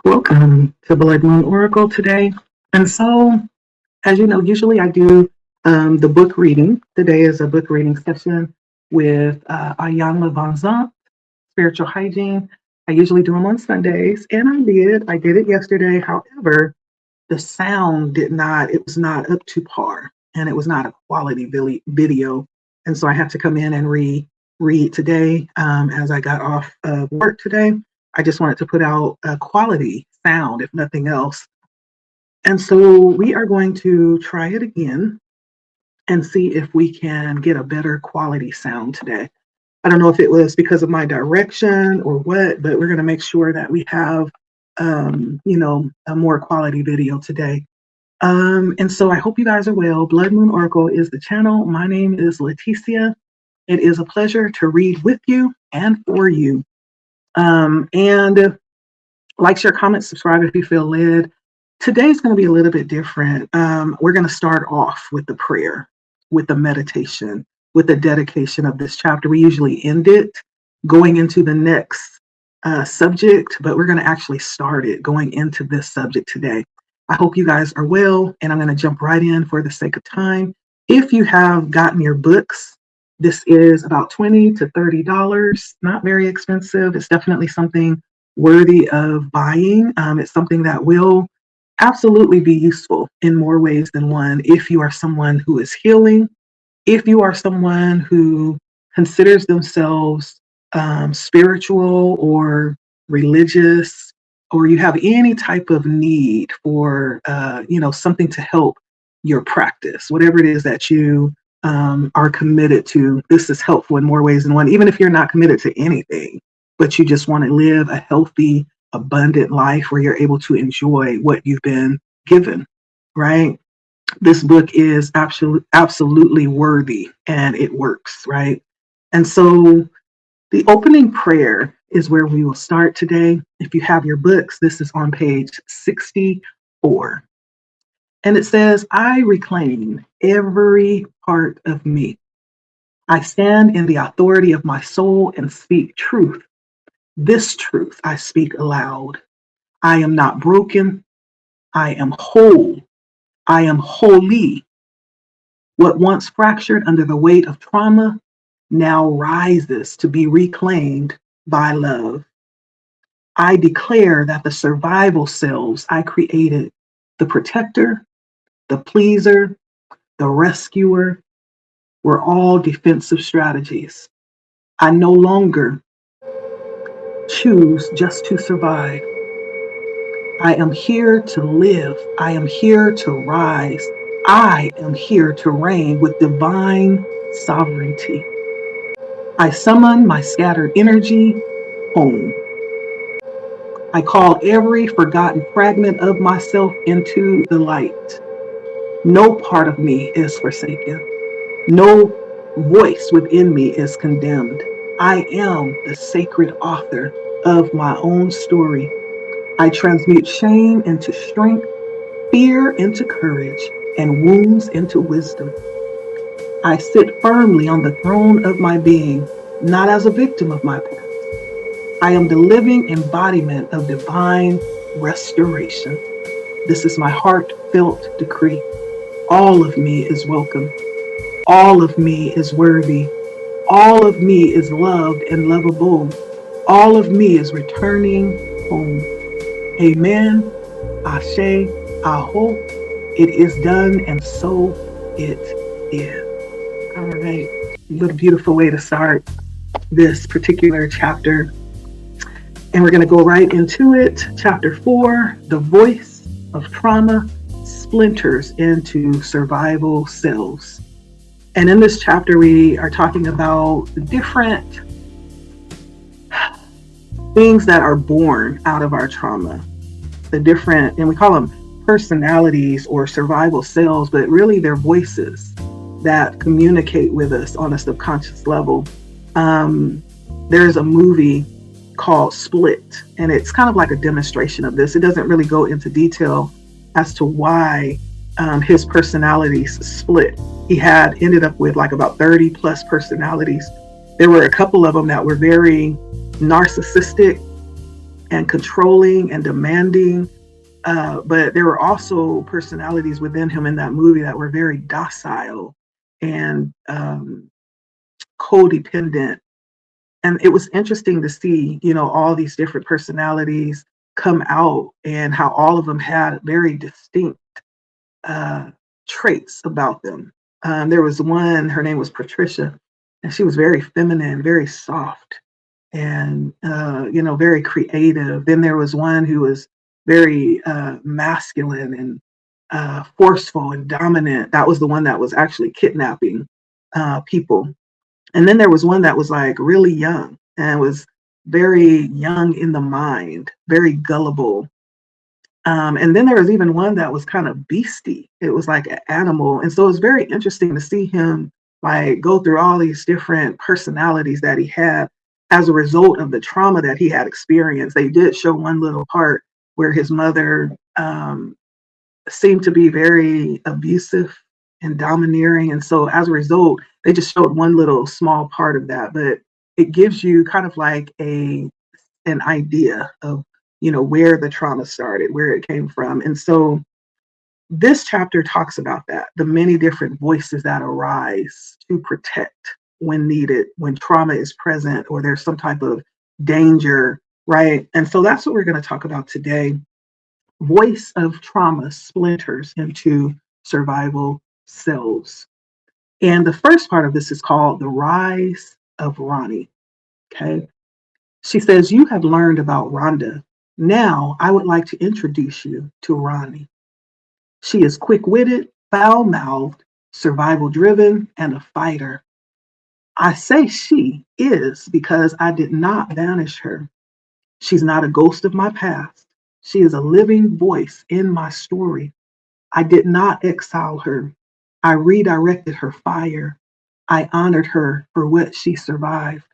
Welcome to Blood Moon Oracle today. And so, as you know, usually I do the book reading. Today is a book reading session with Ayanna Van Zant, Spiritual Hygiene. I usually do them on Sundays, and I did it yesterday. However, the sound it was not up to par, and it was not a quality video. And so I had to come in and read today as I got off of work today. I just wanted to put out a quality sound, if nothing else. And so we are going to try it again and see if we can get a better quality sound today. I don't know if it was because of my direction or what, but we're going to make sure that we have, a more quality video today. And so I hope you guys are well. Blood Moon Oracle is the channel. My name is Leticia. It is a pleasure to read with you and for you. And like, share, comment, subscribe if you feel led. Today's going to be a little bit different. We're going to start off with the prayer, with the meditation, with the dedication of this chapter. We usually end it going into the next subject, but we're going to actually start it going into this subject today. I hope you guys are well, and I'm going to jump right in for the sake of time. If you have gotten your books, this is about $20 to $30, not very expensive. It's definitely something worthy of buying. It's something that will absolutely be useful in more ways than one if you are someone who is healing, if you are someone who considers themselves spiritual or religious, or you have any type of need for something to help your practice, whatever it is that you are committed to. This is helpful in more ways than one, even if you're not committed to anything, but you just want to live a healthy, abundant life where you're able to enjoy what you've been given, right? This book is absolutely worthy, and it works, right? And so the opening prayer is where we will start today. If you have your books, this is on page 64. And it says, I reclaim every part of me. I stand in the authority of my soul and speak truth. This truth I speak aloud. I am not broken. I am whole. I am holy. What once fractured under the weight of trauma now rises to be reclaimed by love. I declare that the survival selves I created, the protector, the pleaser, the rescuer, were all defensive strategies. I no longer choose just to survive. I am here to live. I am here to rise. I am here to reign with divine sovereignty. I summon my scattered energy home. I call every forgotten fragment of myself into the light. No part of me is forsaken. No voice within me is condemned. I am the sacred author of my own story. I transmute shame into strength, fear into courage, and wounds into wisdom. I sit firmly on the throne of my being, not as a victim of my past. I am the living embodiment of divine restoration. This is my heartfelt decree. All of me is welcome. All of me is worthy. All of me is loved and lovable. All of me is returning home. Amen. Ashe. Aho. It is done, and so it is. All right. What a beautiful way to start this particular chapter. And we're going to go right into it. Chapter 4, the voice of trauma splinters into survival cells. And in this chapter, we are talking about the different things that are born out of our trauma. The different, and we call them personalities or survival cells, but really they're voices that communicate with us on a subconscious level. There's a movie called Split, and it's kind of like a demonstration of this. It doesn't really go into detail as to why his personalities split. He had ended up with like about 30 plus personalities. There were a couple of them that were very narcissistic and controlling and demanding. But there were also personalities within him in that movie that were very docile and codependent. And it was interesting to see, all these different personalities come out and how all of them had very distinct uh, traits about them. There was one, her name was Patricia, and she was very feminine, very soft, and very creative. Then there was one who was very masculine and forceful and dominant. That was the one that was actually kidnapping people. And then there was one that was like really young and was very young in the mind, very gullible. And then there was even one that was kind of beastie. It was like an animal. And so it was very interesting to see him like go through all these different personalities that he had as a result of the trauma that he had experienced. They did show one little part where his mother seemed to be very abusive and domineering. And so as a result, they just showed one little small part of that. But it gives you kind of like an idea of where the trauma started, where it came from. And so this chapter talks about that, the many different voices that arise to protect when needed, when trauma is present or there's some type of danger, right? And so that's what we're going to talk about today. Voice of trauma splinters into survival cells. And the first part of this is called The Rise of Ronnie. Okay. She says, "You have learned about Rhonda. Now I would like to introduce you to Ronnie. She is quick-witted, foul-mouthed, survival-driven, and a fighter. I say she is because I did not banish her. She's not a ghost of my past. She is a living voice in my story. I did not exile her. I redirected her fire. I honored her for what she survived.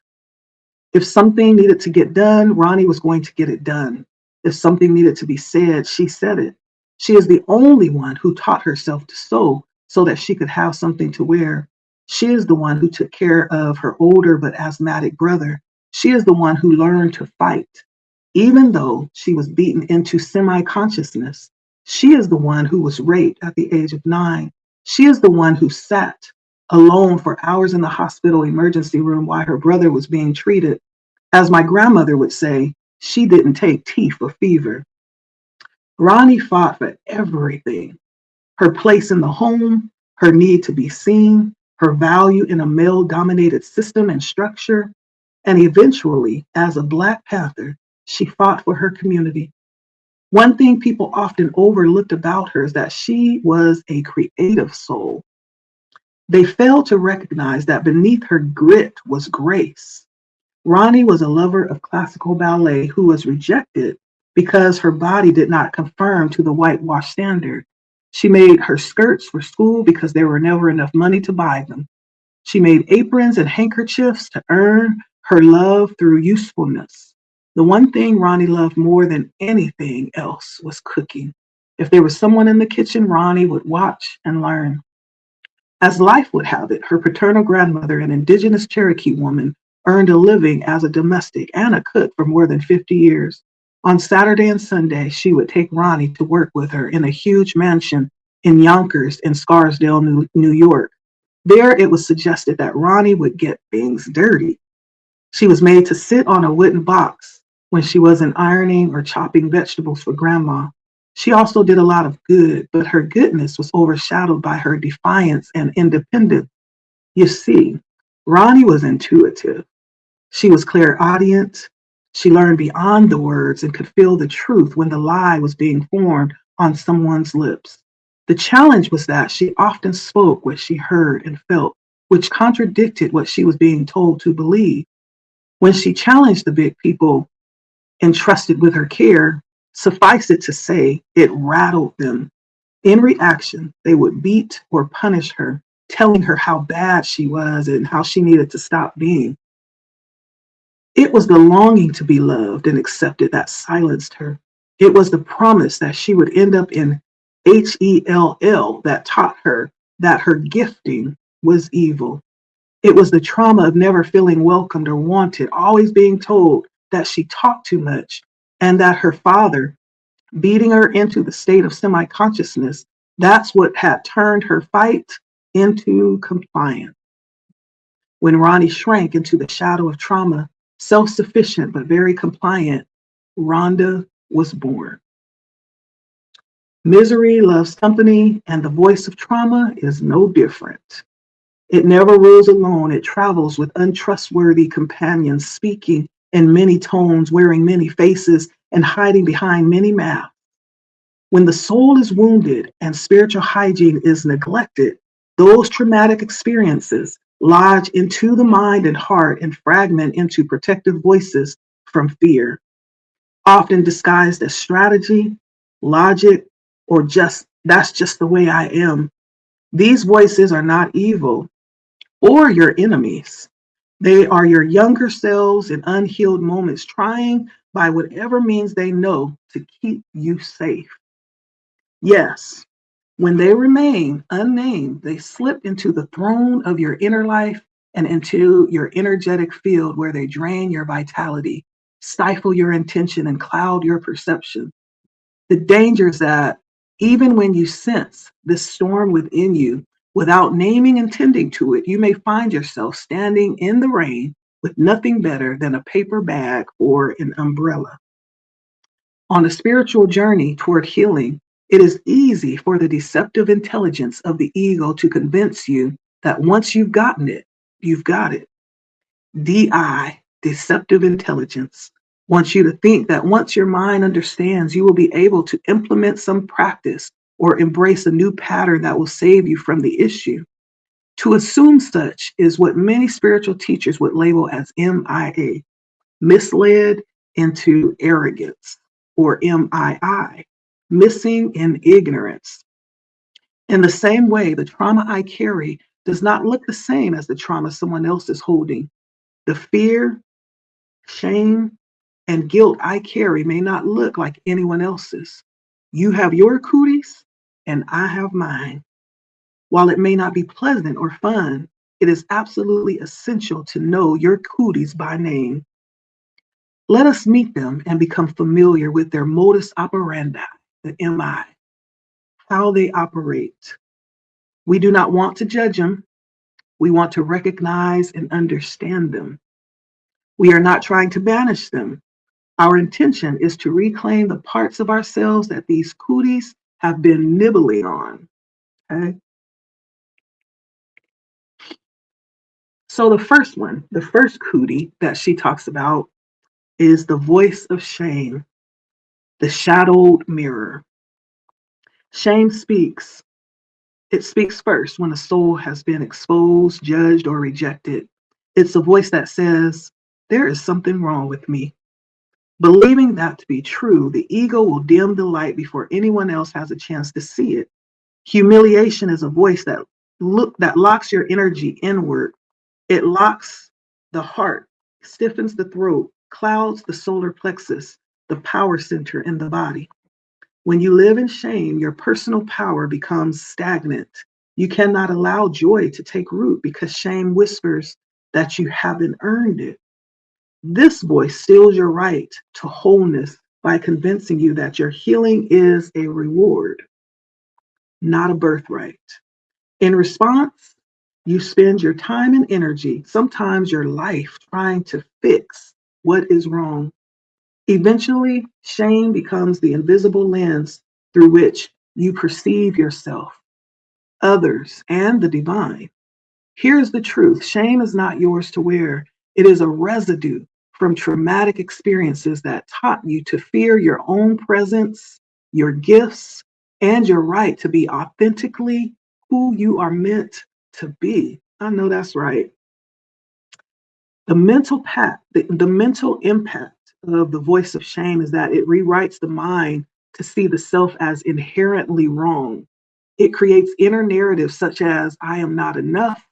If something needed to get done, Ronnie was going to get it done. If something needed to be said, she said it. She is the only one who taught herself to sew so that she could have something to wear. She is the one who took care of her older but asthmatic brother. She is the one who learned to fight. Even though she was beaten into semi-consciousness, she is the one who was raped at the age of 9. She is the one who sat alone for hours in the hospital emergency room while her brother was being treated. As my grandmother would say, she didn't take tea for fever. Ronnie fought for everything: her place in the home, her need to be seen, her value in a male-dominated system and structure, and eventually, as a Black Panther, she fought for her community. One thing people often overlooked about her is that she was a creative soul. They failed to recognize that beneath her grit was grace. Ronnie was a lover of classical ballet who was rejected because her body did not conform to the whitewash standard. She made her skirts for school because there were never enough money to buy them. She made aprons and handkerchiefs to earn her love through usefulness. The one thing Ronnie loved more than anything else was cooking. If there was someone in the kitchen, Ronnie would watch and learn. As life would have it, her paternal grandmother, an indigenous Cherokee woman, earned a living as a domestic and a cook for more than 50 years. On Saturday and Sunday, she would take Ronnie to work with her in a huge mansion in Yonkers in Scarsdale, New York. There, it was suggested that Ronnie would get things dirty. She was made to sit on a wooden box when she wasn't ironing or chopping vegetables for grandma. She also did a lot of good, but her goodness was overshadowed by her defiance and independence. You see, Ronnie was intuitive. She was clairaudient. She learned beyond the words and could feel the truth when the lie was being formed on someone's lips. The challenge was that she often spoke what she heard and felt, which contradicted what she was being told to believe. When she challenged the big people entrusted with her care, suffice it to say, it rattled them. In reaction, they would beat or punish her, telling her how bad she was and how she needed to stop being. It was the longing to be loved and accepted that silenced her. It was the promise that she would end up in HELL that taught her that her gifting was evil. It was the trauma of never feeling welcomed or wanted, always being told that she talked too much, and that her father, beating her into the state of semi consciousness, that's what had turned her fight into compliance. When Ronnie shrank into the shadow of trauma, self sufficient but very compliant, Rhonda was born. Misery loves company, and the voice of trauma is no different. It never rules alone, it travels with untrustworthy companions, speaking in many tones, wearing many faces, and hiding behind many masks. When the soul is wounded and spiritual hygiene is neglected, those traumatic experiences lodge into the mind and heart and fragment into protective voices from fear, often disguised as strategy, logic, or just that's just the way I am. These voices are not evil or your enemies. They are your younger selves in unhealed moments trying by whatever means they know to keep you safe. Yes, when they remain unnamed, they slip into the throne of your inner life and into your energetic field where they drain your vitality, stifle your intention, and cloud your perception. The danger is that even when you sense this storm within you, without naming and tending to it, you may find yourself standing in the rain with nothing better than a paper bag or an umbrella. On a spiritual journey toward healing, it is easy for the deceptive intelligence of the ego to convince you that once you've gotten it, you've got it. DI, deceptive intelligence, wants you to think that once your mind understands, you will be able to implement some practice or embrace a new pattern that will save you from the issue. To assume such is what many spiritual teachers would label as MIA, misled into arrogance, or MII, missing in ignorance. In the same way, the trauma I carry does not look the same as the trauma someone else is holding. The fear, shame, and guilt I carry may not look like anyone else's. You have your cooties, and I have mine. While it may not be pleasant or fun, it is absolutely essential to know your cooties by name. Let us meet them and become familiar with their modus operandi, the MI, how they operate. We do not want to judge them. We want to recognize and understand them. We are not trying to banish them. Our intention is to reclaim the parts of ourselves that these cooties have been nibbling on. Okay? So the first cootie that she talks about is the voice of shame, the shadowed mirror. Shame speaks. It speaks first when a soul has been exposed, judged, or rejected. It's a voice that says, there is something wrong with me. Believing that to be true, the ego will dim the light before anyone else has a chance to see it. Humiliation is a voice that locks your energy inward. It locks the heart, stiffens the throat, clouds the solar plexus, the power center in the body. When you live in shame, your personal power becomes stagnant. You cannot allow joy to take root because shame whispers that you haven't earned it. This voice steals your right to wholeness by convincing you that your healing is a reward, not a birthright. In response, you spend your time and energy, sometimes your life, trying to fix what is wrong. Eventually, shame becomes the invisible lens through which you perceive yourself, others, and the divine. Here's the truth: shame is not yours to wear, it is a residue from traumatic experiences that taught you to fear your own presence, your gifts, and your right to be authentically who you are meant to be. I know that's right. The mental impact of the voice of shame is that it rewrites the mind to see the self as inherently wrong. It creates inner narratives such as, I am not enough,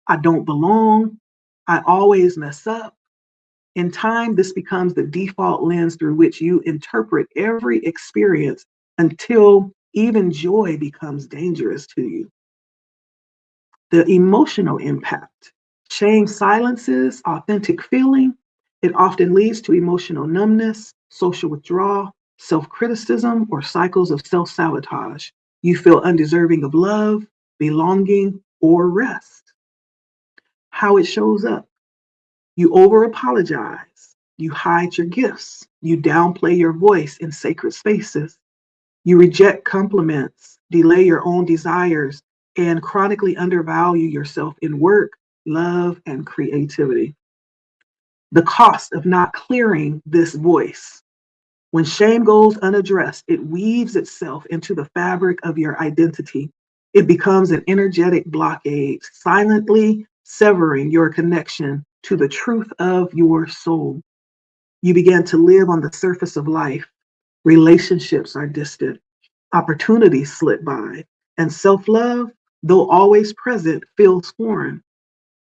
I don't belong, I always mess up. In time, this becomes the default lens through which you interpret every experience until even joy becomes dangerous to you. The emotional impact. Shame silences authentic feeling. It often leads to emotional numbness, social withdrawal, self-criticism, or cycles of self-sabotage. You feel undeserving of love, belonging, or rest. How it shows up. You over apologize. You hide your gifts. You downplay your voice in sacred spaces. You reject compliments, delay your own desires, and chronically undervalue yourself in work, love, and creativity. The cost of not clearing this voice. When shame goes unaddressed, it weaves itself into the fabric of your identity. It becomes an energetic blockade, silently severing your connection to the truth of your soul. You begin to live on the surface of life. Relationships are distant, opportunities slip by, and self love, though always present, feels foreign.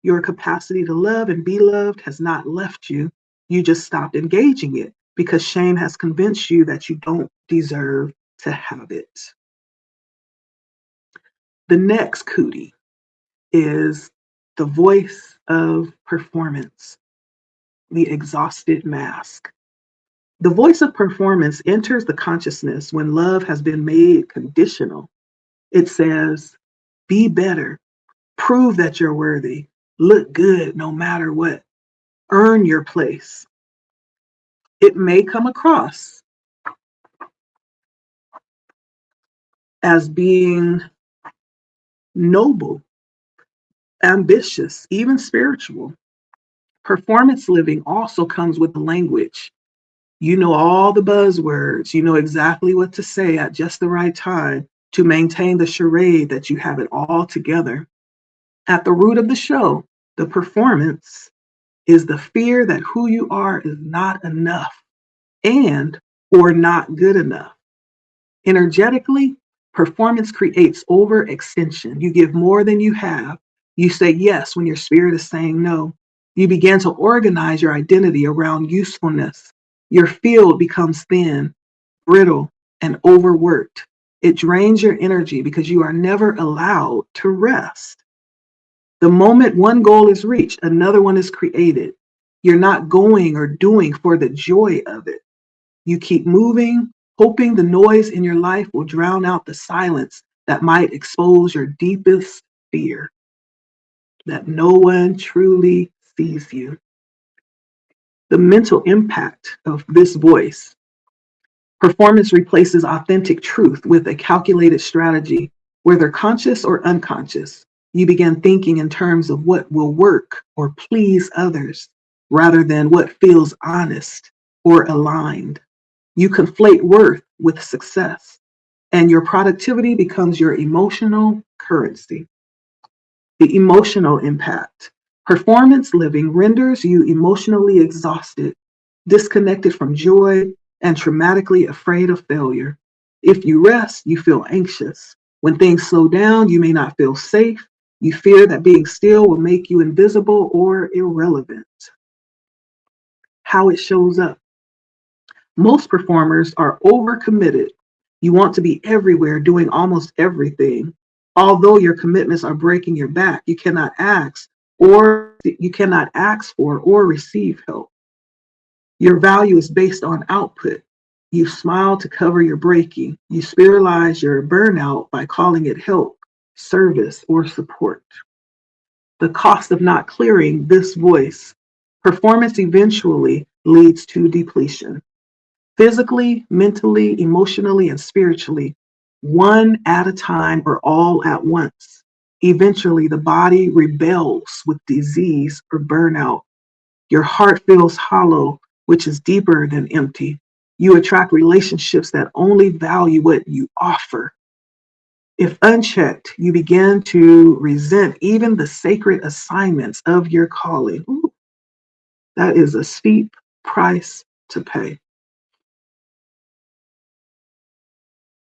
Your capacity to love and be loved has not left you. You just stopped engaging it because shame has convinced you that you don't deserve to have it. The next cootie is the voice of performance, the exhausted mask. The voice of performance enters the consciousness when love has been made conditional. It says, be better, prove that you're worthy, look good no matter what, earn your place. It may come across as being noble, ambitious, even spiritual. Performance living also comes with language. You know all the buzzwords, you know exactly what to say at just the right time to maintain the charade that you have it all together. At the root of the show, the performance is the fear that who you are is not enough and or not good enough. Energetically, performance creates overextension. You give more than you have. You say yes when your spirit is saying no. You begin to organize your identity around usefulness. Your field becomes thin, brittle, and overworked. It drains your energy because you are never allowed to rest. The moment one goal is reached, another one is created. You're not going or doing for the joy of it. You keep moving, hoping the noise in your life will drown out the silence that might expose your deepest fear, that no one truly sees you. The mental impact of this voice. Performance replaces authentic truth with a calculated strategy, whether conscious or unconscious. You begin thinking in terms of what will work or please others rather than what feels honest or aligned. You conflate worth with success, and your productivity becomes your emotional currency. The emotional impact. Performance living renders you emotionally exhausted, disconnected from joy, and traumatically afraid of failure. If you rest, you feel anxious. When things slow down, you may not feel safe. You fear that being still will make you invisible or irrelevant. How it shows up. Most performers are overcommitted. You want to be everywhere doing almost everything. Although your commitments are breaking your back, you cannot ask for or receive help. Your value is based on output. You smile to cover your breaking. You spiritualize your burnout by calling it help, service, or support. The cost of not clearing this voice. Performance eventually leads to depletion. Physically, mentally, emotionally, and spiritually, one at a time or all at once. Eventually, the body rebels with disease or burnout. Your heart feels hollow, which is deeper than empty. You attract relationships that only value what you offer. If unchecked, you begin to resent even the sacred assignments of your calling. Ooh, that is a steep price to pay.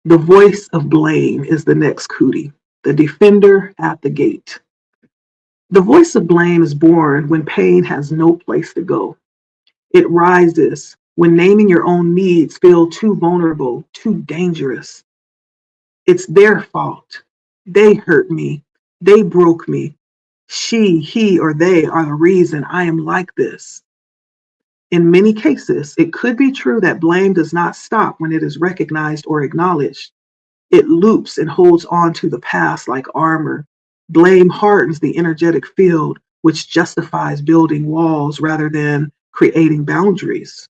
The voice of blame is the next cootie, the defender at the gate. The voice of blame is born when pain has no place to go. It rises when naming your own needs feel too vulnerable, too dangerous. It's their fault. They hurt me. They broke me. She, he, or they are the reason I am like this. In many cases, it could be true that blame does not stop when it is recognized or acknowledged. It loops and holds on to the past like armor. Blame hardens the energetic field, which justifies building walls rather than creating boundaries.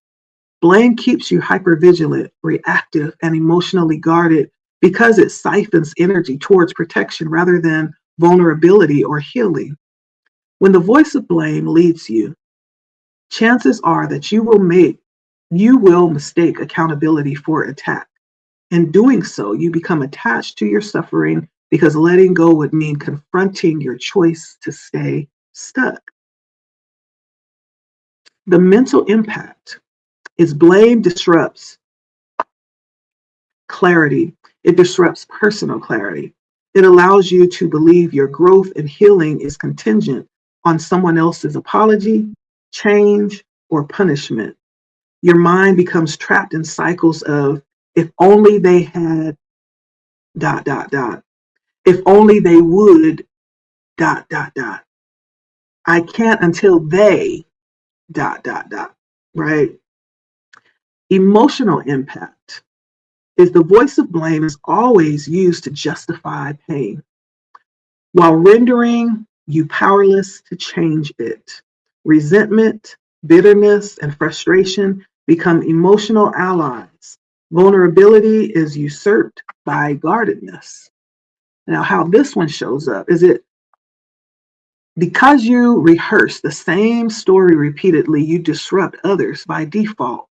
Blame keeps you hypervigilant, reactive, and emotionally guarded because it siphons energy towards protection rather than vulnerability or healing. When the voice of blame leads you, chances are that you will mistake accountability for attack. In doing so, you become attached to your suffering because letting go would mean confronting your choice to stay stuck. The mental impact is blame disrupts clarity. It disrupts personal clarity. It allows you to believe your growth and healing is contingent on someone else's apology, change, or punishment. Your mind becomes trapped in cycles of if only they had dot dot dot. If only they would dot dot dot. I can't until they dot dot dot. Right? Emotional impact is the voice of blame is always used to justify pain while rendering you powerless to change it. Resentment, bitterness, and frustration become emotional allies. Vulnerability is usurped by guardedness. Now, how this one shows up is it because you rehearse the same story repeatedly, you disrupt others by default.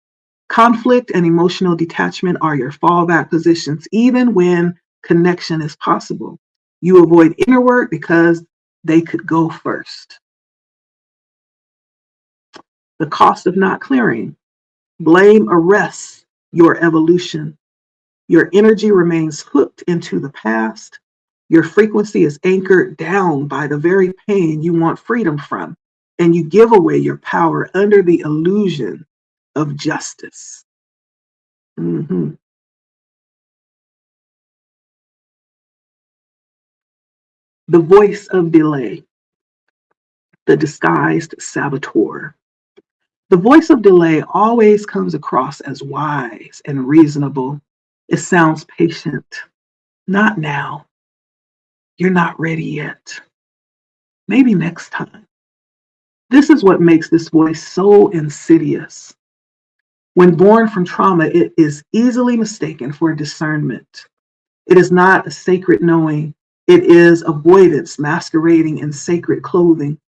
Conflict and emotional detachment are your fallback positions, even when connection is possible. You avoid inner work because they could go first. The cost of not clearing. Blame arrests your evolution. Your energy remains hooked into the past. Your frequency is anchored down by the very pain you want freedom from, and you give away your power under the illusion of justice. Mhm. The voice of delay, the disguised saboteur. The voice of delay always comes across as wise and reasonable. It sounds patient. Not now. You're not ready yet. Maybe next time. This is what makes this voice so insidious. When born from trauma, it is easily mistaken for discernment. It is not a sacred knowing, it is avoidance masquerading in sacred clothing.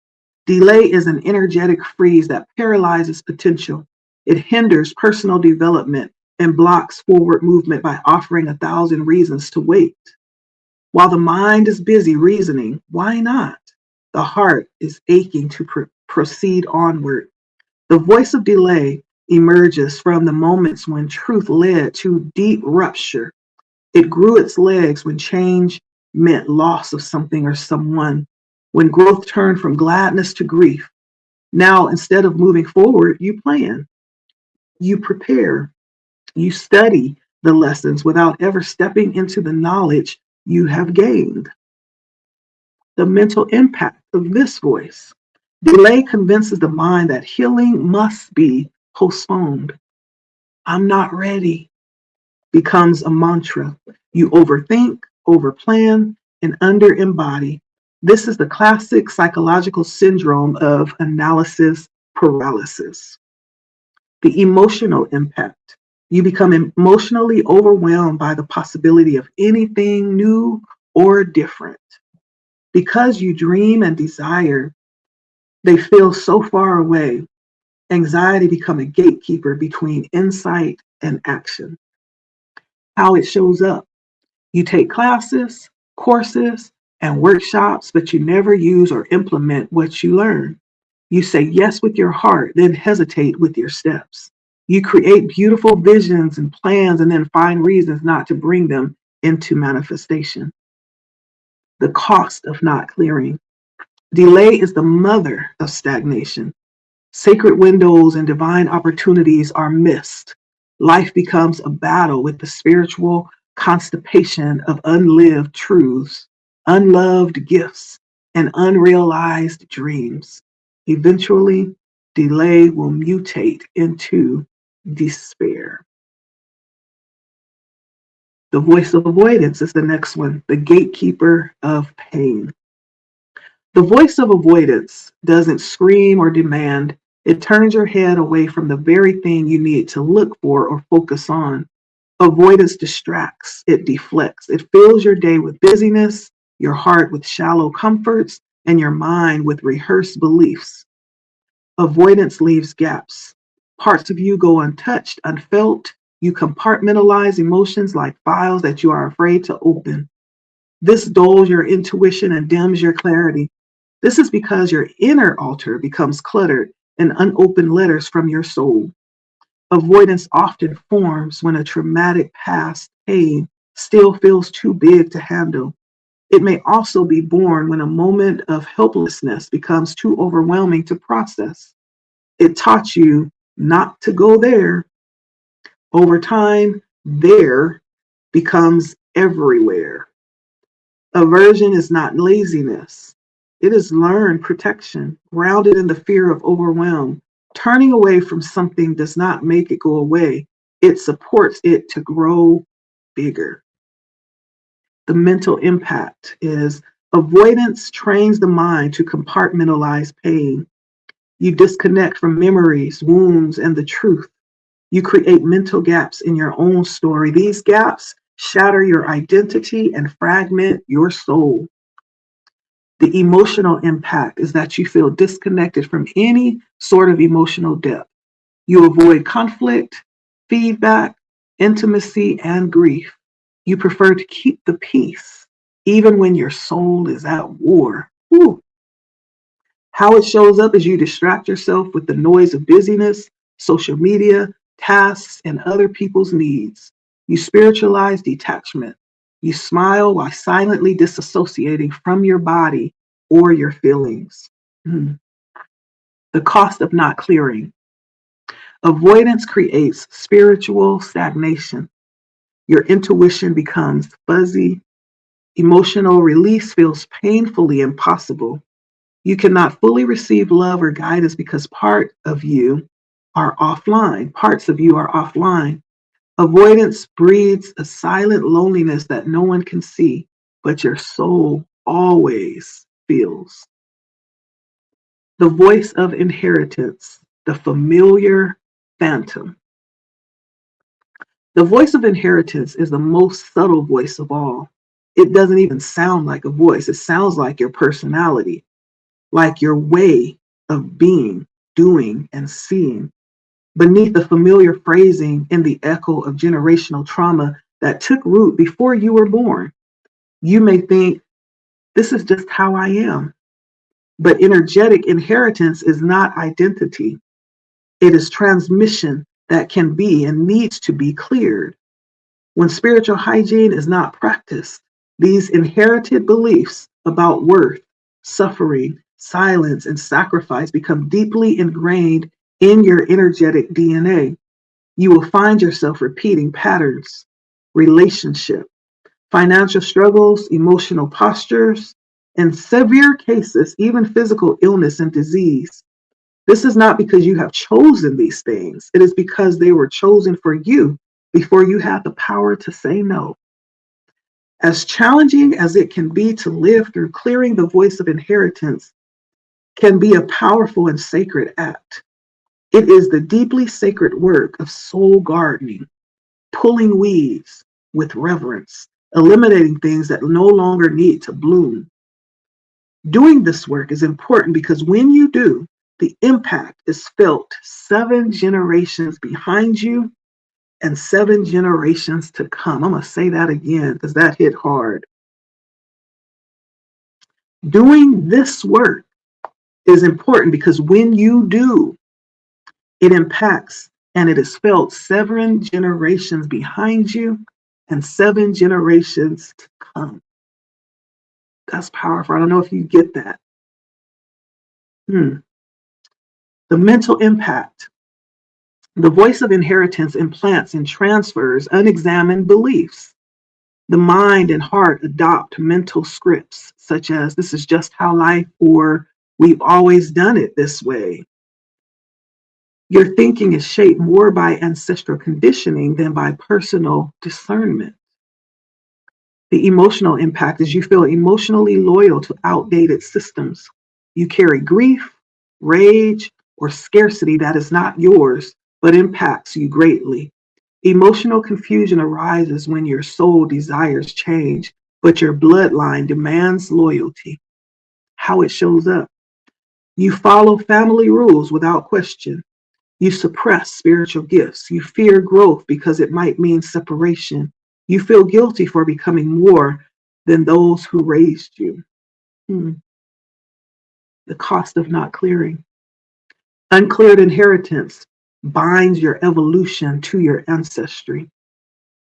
Delay is an energetic freeze that paralyzes potential. It hinders personal development and blocks forward movement by offering 1,000 reasons to wait. While the mind is busy reasoning, why not? The heart is aching to proceed onward. The voice of delay emerges from the moments when truth led to deep rupture. It grew its legs when change meant loss of something or someone, when growth turned from gladness to grief. Now, instead of moving forward, you plan, you prepare, you study the lessons without ever stepping into the knowledge you have gained. The mental impact of this voice. Delay convinces the mind that healing must be postponed. I'm not ready becomes a mantra. You overthink, overplan, and under-embody. This is the classic psychological syndrome of analysis paralysis. The emotional impact. You become emotionally overwhelmed by the possibility of anything new or different. Because you dream and desire, they feel so far away. Anxiety become a gatekeeper between insight and action. How it shows up. You take classes, courses, and workshops, but you never use or implement what you learn. You say yes with your heart, then hesitate with your steps. You create beautiful visions and plans and then find reasons not to bring them into manifestation. The cost of not clearing. Delay is the mother of stagnation. Sacred windows and divine opportunities are missed. Life becomes a battle with the spiritual constipation of unlived truths, unloved gifts, and unrealized dreams. Eventually, delay will mutate into despair. The voice of avoidance is the next one, the gatekeeper of pain. The voice of avoidance doesn't scream or demand. It turns your head away from the very thing you need to look for or focus on. Avoidance distracts, it deflects, it fills your day with busyness, your heart with shallow comforts, and your mind with rehearsed beliefs. Avoidance leaves gaps. Parts of you go untouched, unfelt. You compartmentalize emotions like files that you are afraid to open. This dulls your intuition and dims your clarity. This is because your inner altar becomes cluttered and unopened letters from your soul. Avoidance often forms when a traumatic past pain still feels too big to handle. It may also be born when a moment of helplessness becomes too overwhelming to process. It taught you not to go there. Over time, there becomes everywhere. Aversion is not laziness. It is learned protection, grounded in the fear of overwhelm. Turning away from something does not make it go away. It supports it to grow bigger. The mental impact is avoidance trains the mind to compartmentalize pain. You disconnect from memories, wounds, and the truth. You create mental gaps in your own story. These gaps shatter your identity and fragment your soul. The emotional impact is that you feel disconnected from any sort of emotional depth. You avoid conflict, feedback, intimacy, and grief. You prefer to keep the peace, even when your soul is at war. Whew. How it shows up is you distract yourself with the noise of busyness, social media, tasks, and other people's needs. You spiritualize detachment. You smile while silently disassociating from your body or your feelings. The cost of not clearing. Avoidance creates spiritual stagnation. Your intuition becomes fuzzy. Emotional release feels painfully impossible. You cannot fully receive love or guidance because parts of you are offline. Avoidance breeds a silent loneliness that no one can see, but your soul always feels. The voice of inheritance, the familiar phantom. The voice of inheritance is the most subtle voice of all. It doesn't even sound like a voice. It sounds like your personality, like your way of being, doing, and seeing. Beneath the familiar phrasing in the echo of generational trauma that took root before you were born, you may think, this is just how I am. But energetic inheritance is not identity. It is transmission that can be and needs to be cleared. When spiritual hygiene is not practiced, these inherited beliefs about worth, suffering, silence, and sacrifice become deeply ingrained in your energetic DNA. You will find yourself repeating patterns, relationship, financial struggles, emotional postures, in severe cases, even physical illness and disease. This is not because you have chosen these things. It is because they were chosen for you before you had the power to say no. As challenging as it can be to live through clearing the voice of inheritance can be a powerful and sacred act. It is the deeply sacred work of soul gardening, pulling weeds with reverence, eliminating things that no longer need to bloom. Doing this work is important because when you do, the impact is felt 7 generations behind you and 7 generations to come. I'm going to say that again because that hit hard. Doing this work is important because when you do, it impacts and it is felt 7 generations behind you and 7 generations to come. That's powerful. I don't know if you get that. The mental impact. The voice of inheritance implants and transfers unexamined beliefs. The mind and heart adopt mental scripts such as this is just how life or we've always done it this way. Your thinking is shaped more by ancestral conditioning than by personal discernment. The emotional impact is you feel emotionally loyal to outdated systems. You carry grief, rage, or scarcity that is not yours, but impacts you greatly. Emotional confusion arises when your soul desires change, but your bloodline demands loyalty. How it shows up. You follow family rules without question. You suppress spiritual gifts. You fear growth because it might mean separation. You feel guilty for becoming more than those who raised you. Hmm. The cost of not clearing. Uncleared inheritance binds your evolution to your ancestry.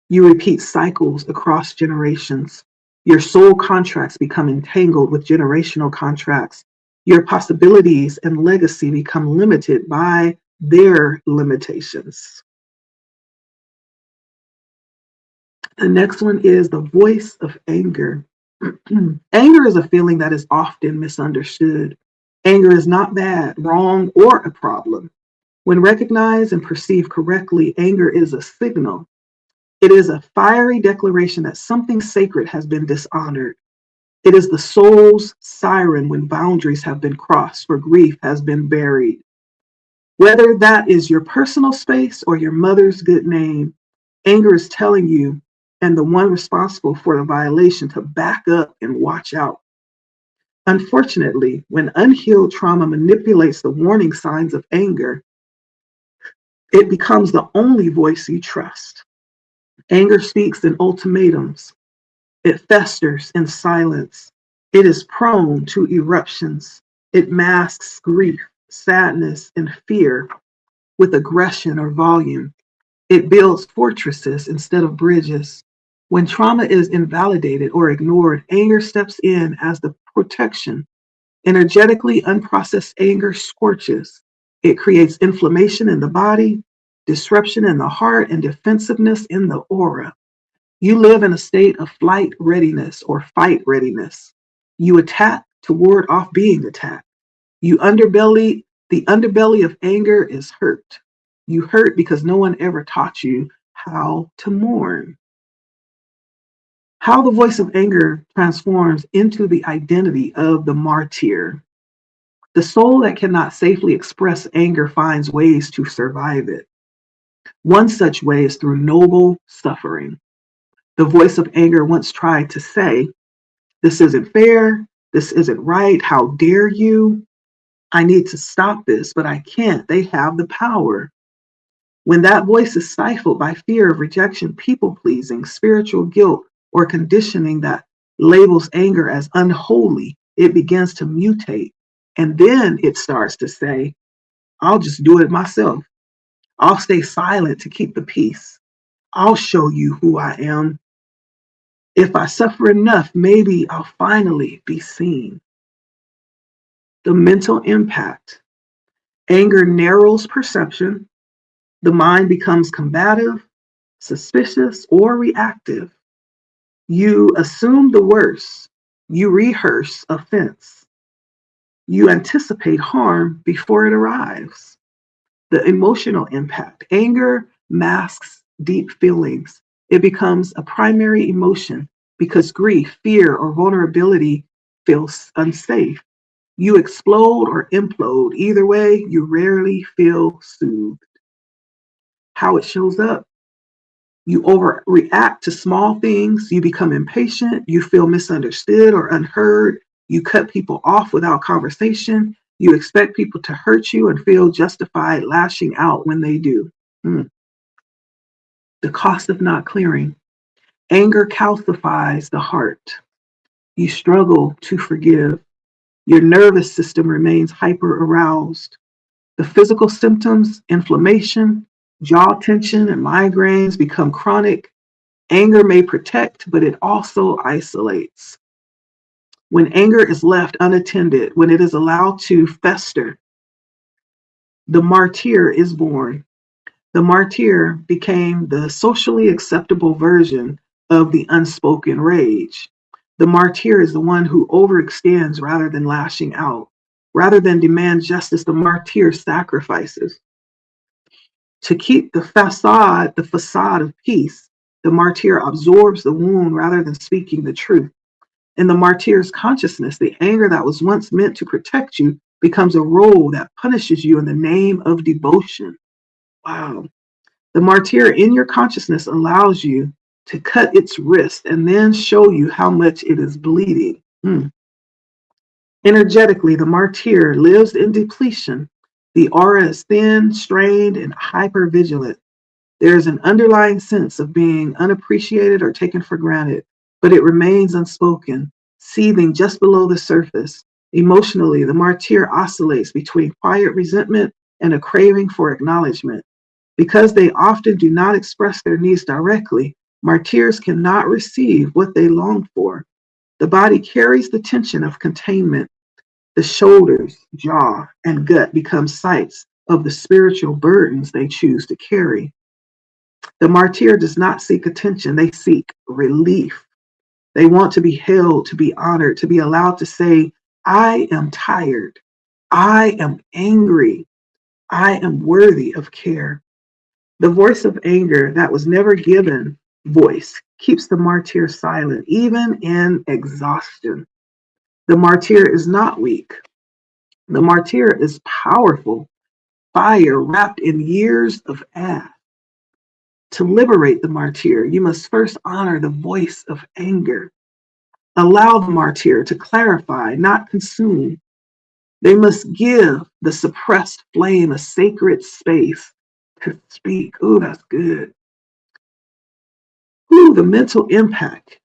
You repeat cycles across generations. Your soul contracts become entangled with generational contracts. Your possibilities and legacy become limited by their limitations. The next one is the voice of anger. Anger is a feeling that is often misunderstood. Anger is not bad, wrong, or a problem. When recognized and perceived correctly, anger is a signal. It is a fiery declaration that something sacred has been dishonored. It is the soul's siren when boundaries have been crossed or grief has been buried. Whether that is your personal space or your mother's good name, anger is telling you and the one responsible for the violation to back up and watch out. Unfortunately, when unhealed trauma manipulates the warning signs of anger, it becomes the only voice you trust. Anger speaks in ultimatums. It festers in silence. It is prone to eruptions. It masks grief, sadness, and fear with aggression or volume. It builds fortresses instead of bridges. When trauma is invalidated or ignored, anger steps in as the protection. Energetically unprocessed anger scorches. It creates inflammation in the body, disruption in the heart, and defensiveness in the aura. You live in a state of flight readiness or fight readiness. You attack to ward off being attacked. The underbelly of anger is hurt. You hurt because no one ever taught you how to mourn. How the voice of anger transforms into the identity of the martyr. The soul that cannot safely express anger finds ways to survive it. One such way is through noble suffering. The voice of anger once tried to say, "This isn't fair. This isn't right. How dare you? I need to stop this, but I can't. They have the power." When that voice is stifled by fear of rejection, people pleasing, spiritual guilt, or conditioning that labels anger as unholy, it begins to mutate. And then it starts to say, "I'll just do it myself. I'll stay silent to keep the peace. I'll show you who I am. If I suffer enough, maybe I'll finally be seen." The mental impact. Anger narrows perception. The mind becomes combative, suspicious, or reactive. You assume the worst. You rehearse offense. You anticipate harm before it arrives. The emotional impact. Anger masks deep feelings. It becomes a primary emotion because grief, fear, or vulnerability feels unsafe. You explode or implode. Either way, you rarely feel soothed. How it shows up. You overreact to small things. You become impatient. You feel misunderstood or unheard. You cut people off without conversation. You expect people to hurt you and feel justified lashing out when they do. Mm. The cost of not clearing. Anger calcifies the heart. You struggle to forgive. Your nervous system remains hyper aroused. The physical symptoms, inflammation, jaw tension, and migraines become chronic. Anger may protect, but it also isolates. When anger is left unattended, when it is allowed to fester, the martyr is born. The martyr became the socially acceptable version of the unspoken rage. The martyr is the one who overextends rather than lashing out. Rather than demand justice, the martyr sacrifices. To keep the facade of peace, the martyr absorbs the wound rather than speaking the truth. In the martyr's consciousness, the anger that was once meant to protect you becomes a role that punishes you in the name of devotion. Wow. The martyr in your consciousness allows you to cut its wrist and then show you how much it is bleeding. Energetically, the martyr lives in depletion. The aura is thin, strained, and hypervigilant. There is an underlying sense of being unappreciated or taken for granted, but it remains unspoken, seething just below the surface. Emotionally, the martyr oscillates between quiet resentment and a craving for acknowledgement. Because they often do not express their needs directly, martyrs cannot receive what they long for. The body carries the tension of containment. The shoulders, jaw, and gut become sites of the spiritual burdens they choose to carry. The martyr does not seek attention, they seek relief. They want to be held, to be honored, to be allowed to say, I am tired, I am angry, I am worthy of care. The voice of anger that was never given voice keeps the martyr silent, even in exhaustion. The martyr is not weak. The martyr is powerful, fire wrapped in years of ash. To liberate the martyr, you must first honor the voice of anger. Allow the martyr to clarify, not consume. They must give the suppressed flame a sacred space to speak. Ooh, that's good. Ooh, the mental impact.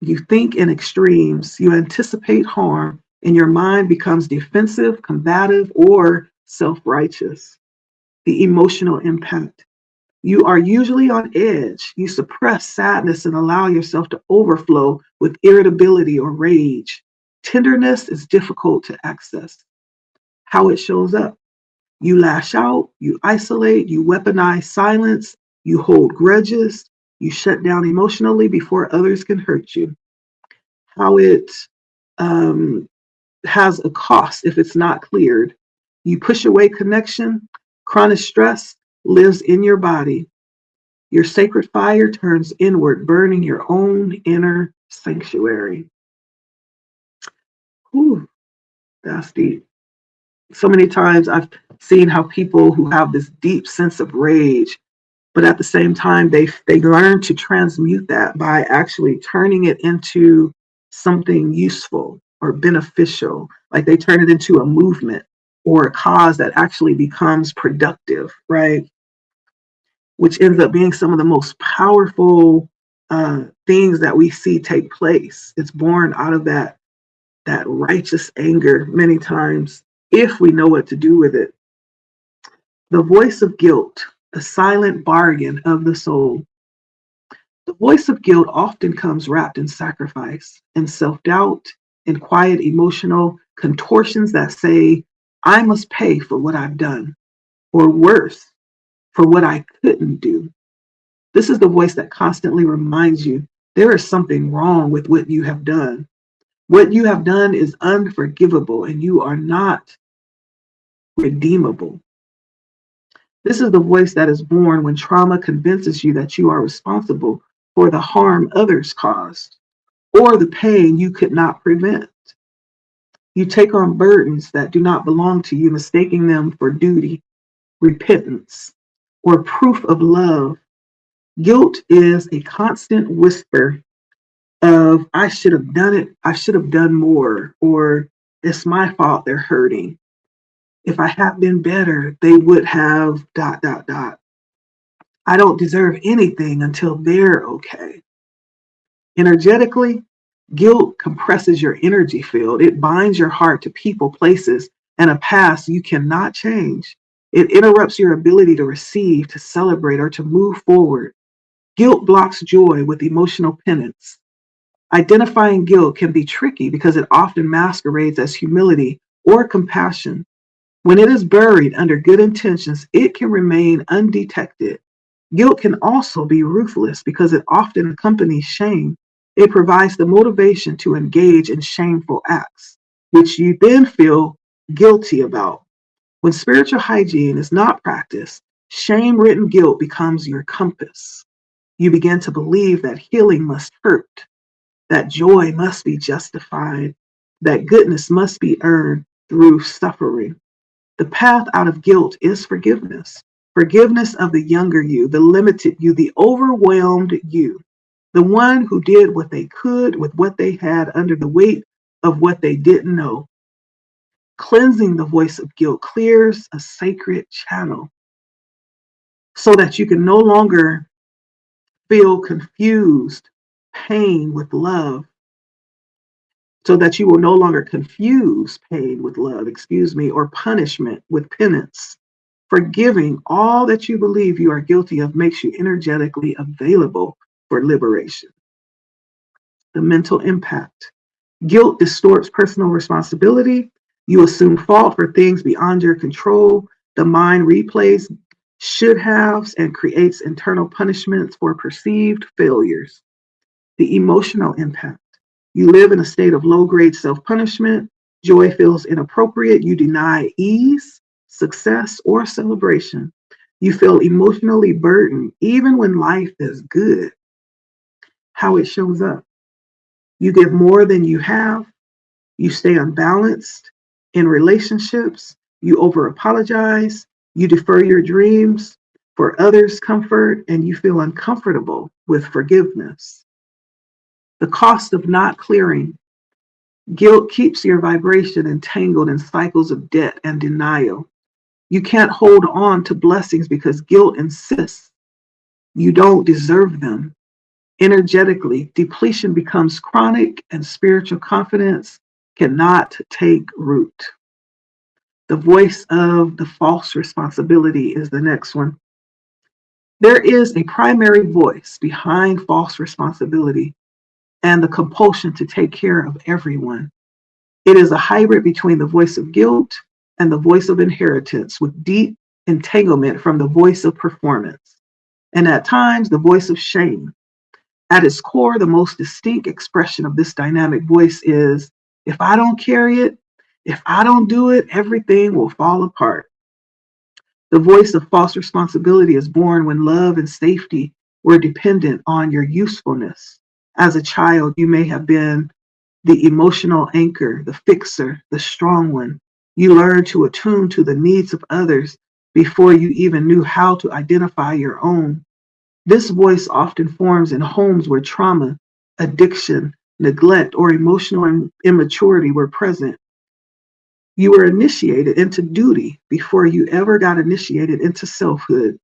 You think in extremes, you anticipate harm, and your mind becomes defensive, combative, or self-righteous. The emotional impact. You are usually on edge. You suppress sadness and allow yourself to overflow with irritability or rage. Tenderness is difficult to access. How it shows up. You lash out, you isolate, you weaponize silence, you hold grudges, you shut down emotionally before others can hurt you. How it has a cost if it's not cleared. You push away connection. Chronic stress lives in your body. Your sacred fire turns inward, burning your own inner sanctuary. Whew, that's deep. So many times I've seen how people who have this deep sense of rage, but at the same time, they learn to transmute that by actually turning it into something useful or beneficial. Like they turn it into a movement or a cause that actually becomes productive, right? Which ends up being some of the most powerful things that we see take place. It's born out of that righteous anger many times, if we know what to do with it. The voice of guilt, a silent bargain of the soul. The voice of guilt often comes wrapped in sacrifice and self-doubt and quiet emotional contortions that say, I must pay for what I've done, or worse, for what I couldn't do. This is the voice that constantly reminds you there is something wrong with what you have done. What you have done is unforgivable and you are not redeemable. This is the voice that is born when trauma convinces you that you are responsible for the harm others caused or the pain you could not prevent. You take on burdens that do not belong to you, mistaking them for duty, repentance, or proof of love. Guilt is a constant whisper of, I should have done it, I should have done more, or it's my fault they're hurting. If I had been better, they would have ... I don't deserve anything until they're okay. Energetically, guilt compresses your energy field. It binds your heart to people, places, and a past you cannot change. It interrupts your ability to receive, to celebrate, or to move forward. Guilt blocks joy with emotional penance. Identifying guilt can be tricky because it often masquerades as humility or compassion. When it is buried under good intentions, it can remain undetected. Guilt can also be ruthless because it often accompanies shame. It provides the motivation to engage in shameful acts, which you then feel guilty about. When spiritual hygiene is not practiced, Shame-ridden guilt becomes your compass. You begin to believe that healing must hurt, that joy must be justified, that goodness must be earned through suffering. The path out of guilt is forgiveness. Forgiveness of the younger you, the limited you, the overwhelmed you, the one who did what they could with what they had under the weight of what they didn't know. Cleansing the voice of guilt clears a sacred channel so that you can no longer feel confused pain with love, so that you will no longer confuse pain with love, or punishment with penance. Forgiving all that you believe you are guilty of makes you energetically available for liberation. The mental impact. Guilt distorts personal responsibility. You assume fault for things beyond your control. The mind replays should haves and creates internal punishments for perceived failures. The emotional impact. You live in a state of low-grade self-punishment. Joy feels inappropriate. You deny ease, success, or celebration. You feel emotionally burdened even when life is good. How it shows up. You give more than you have. You stay unbalanced in relationships. You over-apologize. You defer your dreams for others' comfort, and you feel uncomfortable with forgiveness. The cost of not clearing. Guilt keeps your vibration entangled in cycles of debt and denial. You can't hold on to blessings because guilt insists you don't deserve them. Energetically, depletion becomes chronic and spiritual confidence cannot take root. The voice of the false responsibility is the next one. There is a primary voice behind false responsibility and the compulsion to take care of everyone. It is a hybrid between the voice of guilt and the voice of inheritance, with deep entanglement from the voice of performance, and at times the voice of shame. At its core, the most distinct expression of this dynamic voice is, if I don't carry it, if I don't do it, everything will fall apart. The voice of false responsibility is born when love and safety were dependent on your usefulness. As a child, you may have been the emotional anchor, the fixer, the strong one. You learned to attune to the needs of others before you even knew how to identify your own. This voice often forms in homes where trauma, addiction, neglect, or emotional immaturity were present. You were initiated into duty before you ever got initiated into selfhood.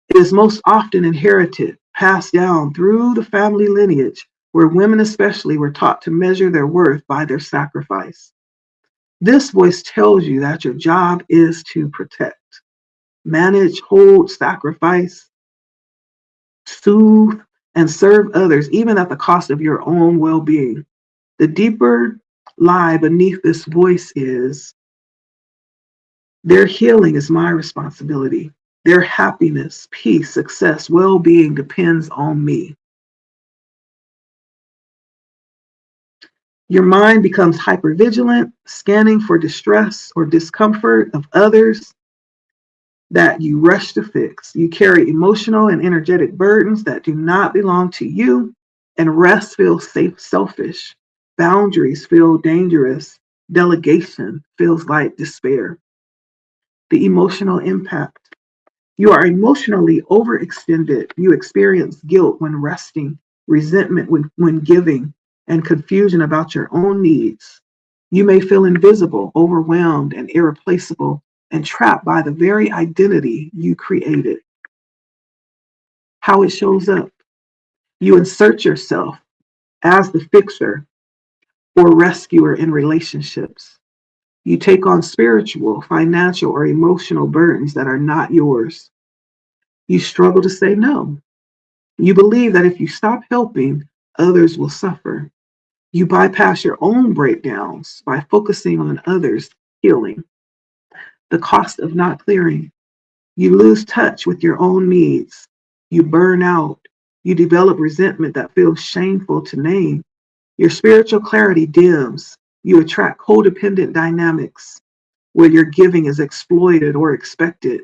It is most often inherited, passed down through the family lineage, where women especially were taught to measure their worth by their sacrifice. This voice tells you that your job is to protect, manage, hold, sacrifice, soothe, and serve others, even at the cost of your own well-being. The deeper lie beneath this voice is, their healing is my responsibility. Their happiness, peace, success, well-being depends on me. Your mind becomes hypervigilant, scanning for distress or discomfort of others that you rush to fix. You carry emotional and energetic burdens that do not belong to you, and rest feels selfish. Boundaries feel dangerous. Delegation feels like despair. The emotional impact. You are emotionally overextended. You experience guilt when resting, resentment when giving, and confusion about your own needs. You may feel invisible, overwhelmed, and irreplaceable, and trapped by the very identity you created. How it shows up. You insert yourself as the fixer or rescuer in relationships. You take on spiritual, financial, or emotional burdens that are not yours. You struggle to say no. You believe that if you stop helping, others will suffer. You bypass your own breakdowns by focusing on others' healing. The cost of not clearing. You lose touch with your own needs. You burn out. You develop resentment that feels shameful to name. Your spiritual clarity dims. You attract codependent dynamics where your giving is exploited or expected.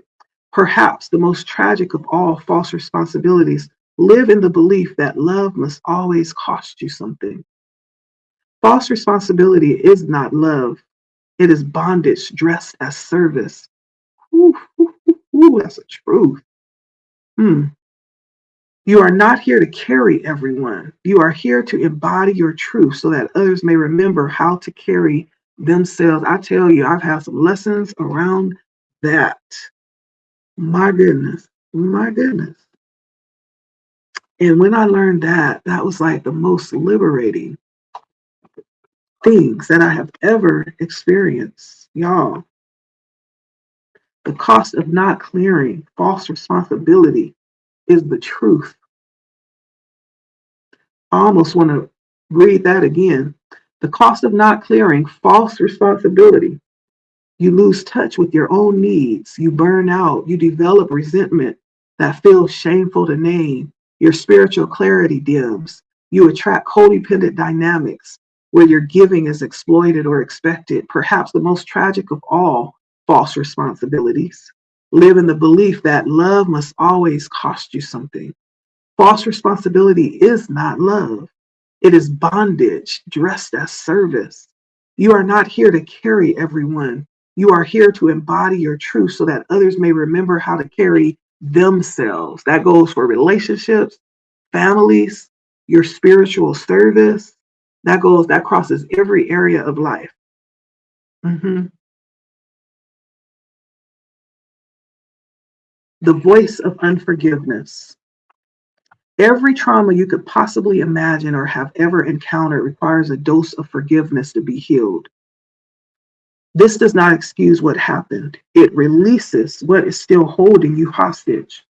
Perhaps the most tragic of all false responsibilities live in the belief that love must always cost you something. False responsibility is not love. It is bondage dressed as service. Ooh, ooh, ooh, ooh, that's a truth. Mm. You are not here to carry everyone. You are here to embody your truth so that others may remember how to carry themselves. I tell you, I've had some lessons around that. My goodness. My goodness. And when I learned that, that was like the most liberating things that I have ever experienced. Y'all, the cost of not clearing false responsibility is the truth. I almost want to read that again. The cost of not clearing false responsibility. You lose touch with your own needs. You burn out. You develop resentment that feels shameful to name. Your spiritual clarity dims. You attract codependent dynamics where your giving is exploited or expected. Perhaps the most tragic of all false responsibilities live in the belief that love must always cost you something. False responsibility is not love. It is bondage dressed as service. You are not here to carry everyone. You are here to embody your truth so that others may remember how to carry themselves. That goes for relationships, families, your spiritual service. That crosses every area of life. Mhm. The voice of unforgiveness. Every trauma you could possibly imagine or have ever encountered requires a dose of forgiveness to be healed. This does not excuse what happened. It releases what is still holding you hostage.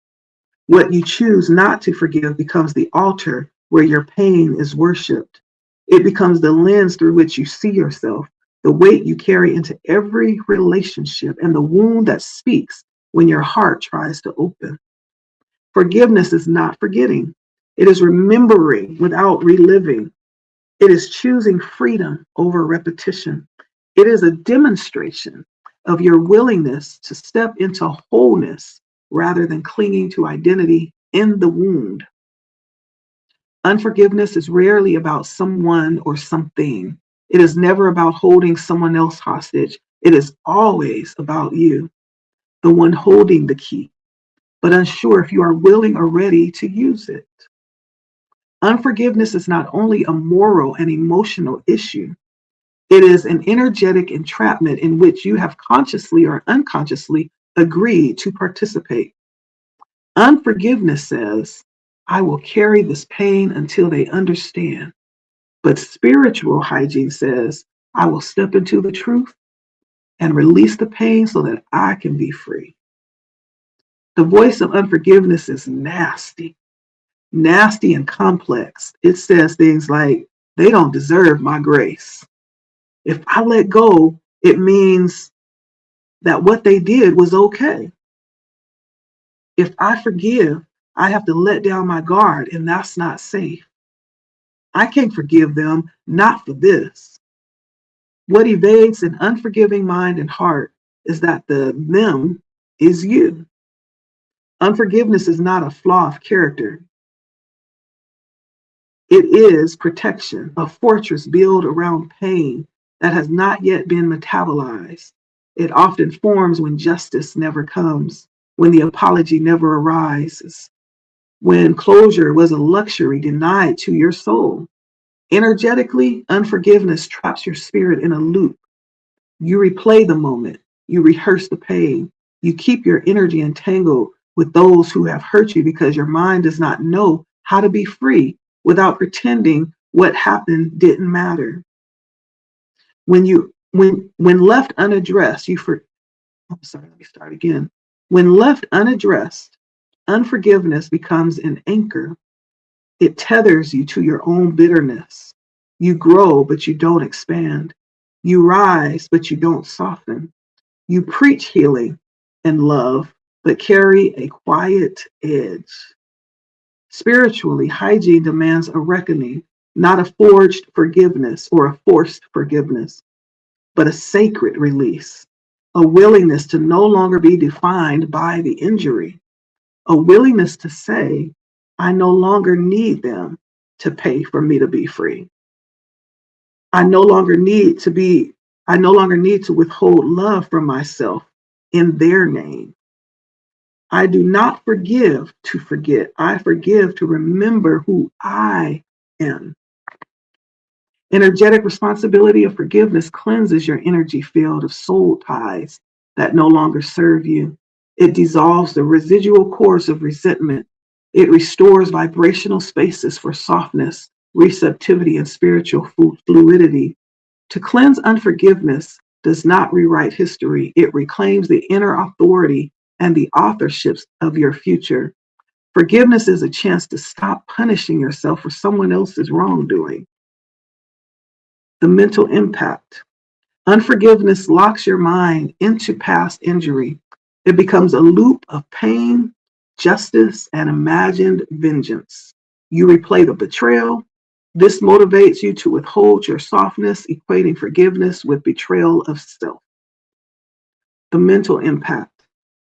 What you choose not to forgive becomes the altar where your pain is worshiped. It becomes the lens through which you see yourself, the weight you carry into every relationship, and the wound that speaks when your heart tries to open. Forgiveness is not forgetting, it is remembering without reliving. It is choosing freedom over repetition. It is a demonstration of your willingness to step into wholeness rather than clinging to identity in the wound. Unforgiveness is rarely about someone or something. It is never about holding someone else hostage. It is always about you, the one holding the key, but unsure if you are willing or ready to use it. Unforgiveness is not only a moral and emotional issue, it is an energetic entrapment in which you have consciously or unconsciously agreed to participate. Unforgiveness says, I will carry this pain until they understand. But spiritual hygiene says, I will step into the truth and release the pain so that I can be free. The voice of unforgiveness is nasty, nasty and complex. It says things like, they don't deserve my grace. If I let go, it means that what they did was okay. If I forgive, I have to let down my guard, and that's not safe. I can't forgive them, not for this. What evades an unforgiving mind and heart is that the them is you. Unforgiveness is not a flaw of character. It is protection, a fortress built around pain that has not yet been metabolized. It often forms when justice never comes, when the apology never arises, when closure was a luxury denied to your soul. Energetically, unforgiveness traps your spirit in a loop. You replay the moment, you rehearse the pain, you keep your energy entangled with those who have hurt you because your mind does not know how to be free without pretending what happened didn't matter. When left unaddressed, I'm sorry, let me start again. When left unaddressed, unforgiveness becomes an anchor. It tethers you to your own bitterness. You grow, but you don't expand. You rise, but you don't soften. You preach healing and love, but carry a quiet edge. Spiritually, hygiene demands a reckoning, not a forged forgiveness or a forced forgiveness, but a sacred release. a willingness to no longer be defined by the injury, a willingness to say, I no longer need them to pay for me to be free. I no longer need to withhold love from myself in their name. I do not forgive to forget. I forgive to remember who I am. Energetic responsibility of forgiveness cleanses your energy field of soul ties that no longer serve you. It dissolves the residual cores of resentment. It restores vibrational spaces for softness, receptivity, and spiritual fluidity. To cleanse unforgiveness does not rewrite history. It reclaims the inner authority and the authorships of your future. Forgiveness is a chance to stop punishing yourself for someone else's wrongdoing. The mental impact. Unforgiveness locks your mind into past injury. It becomes a loop of pain, justice, and imagined vengeance. You replay the betrayal. This motivates you to withhold your softness, equating forgiveness with betrayal of self. The mental impact.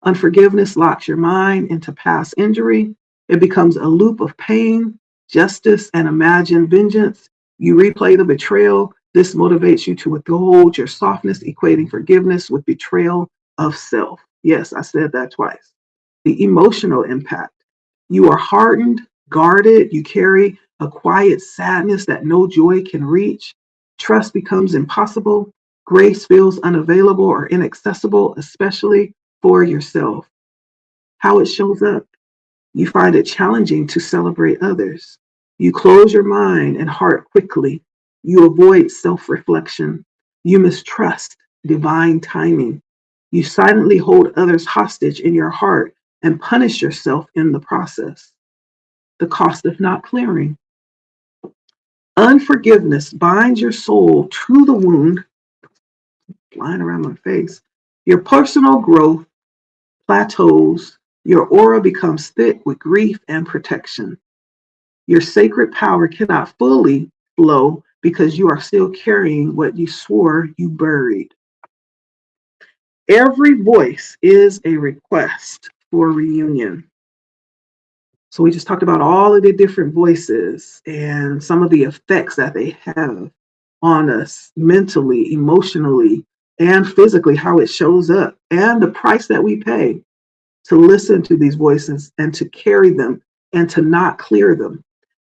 Unforgiveness locks your mind into past injury. It becomes a loop of pain, justice, and imagined vengeance. You replay the betrayal. This motivates you to withhold your softness, equating forgiveness with betrayal of self. Yes, I said that twice. The emotional impact. You are hardened, guarded. You carry a quiet sadness that no joy can reach. Trust becomes impossible. Grace feels unavailable or inaccessible, especially for yourself. How it shows up. You find it challenging to celebrate others. You close your mind and heart quickly. You avoid self-reflection. You mistrust divine timing. You silently hold others hostage in your heart and punish yourself in the process. The cost of not clearing. Unforgiveness binds your soul to the wound, flying around my face. Your personal growth plateaus. Your aura becomes thick with grief and protection. Your sacred power cannot fully flow because you are still carrying what you swore you buried. Every voice is a request for reunion. So we just talked about all of the different voices and some of the effects that they have on us mentally, emotionally, and physically, how it shows up, and the price that we pay to listen to these voices and to carry them and to not clear them.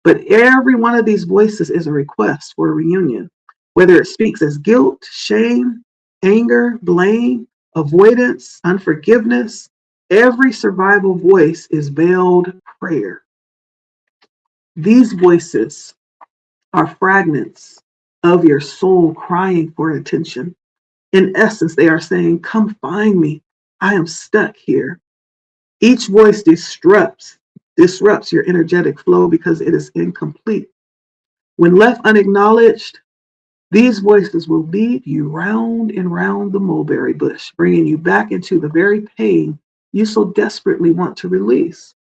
But every one of these voices is a request for a reunion, whether it speaks as guilt, shame, anger, blame, avoidance, unforgiveness. Every survival voice is veiled prayer. These voices are fragments of your soul crying for attention. In essence, they are saying, come find me. I am stuck here. Each voice disrupts your energetic flow because it is incomplete. When left unacknowledged, these voices will lead you round and round the mulberry bush, bringing you back into the very pain you so desperately want to release.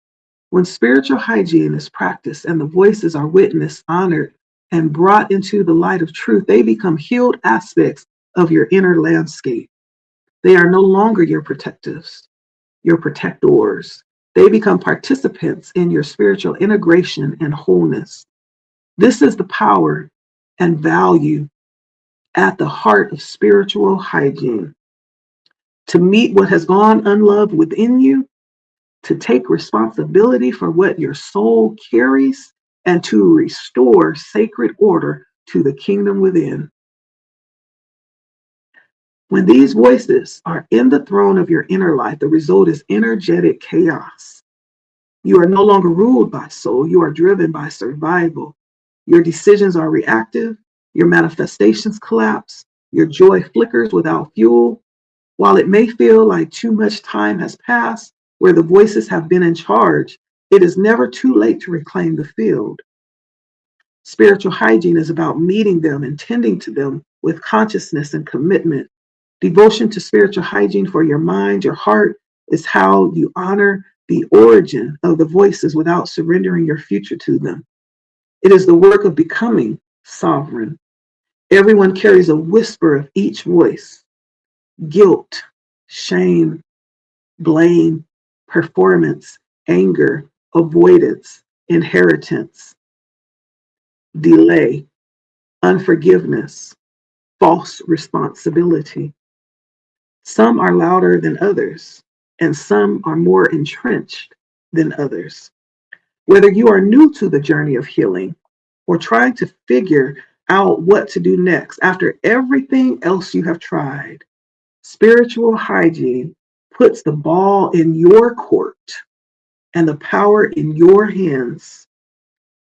When spiritual hygiene is practiced and the voices are witnessed, honored, and brought into the light of truth, they become healed aspects of your inner landscape. They are no longer your protectives, your protectors. They become participants in your spiritual integration and wholeness. This is the power and value at the heart of spiritual hygiene. To meet what has gone unloved within you, to take responsibility for what your soul carries, and to restore sacred order to the kingdom within. When these voices are in the throne of your inner life, the result is energetic chaos. You are no longer ruled by soul, you are driven by survival. Your decisions are reactive, your manifestations collapse, your joy flickers without fuel. While it may feel like too much time has passed, where the voices have been in charge, it is never too late to reclaim the field. Spiritual hygiene is about meeting them and tending to them with consciousness and commitment. Devotion to spiritual hygiene for your mind, your heart, is how you honor the origin of the voices without surrendering your future to them. It is the work of becoming sovereign. Everyone carries a whisper of each voice: guilt, shame, blame, performance, anger, avoidance, inheritance, delay, unforgiveness, false responsibility. Some are louder than others, and some are more entrenched than others. Whether you are new to the journey of healing or trying to figure out what to do next after everything else you have tried, spiritual hygiene puts the ball in your court and the power in your hands.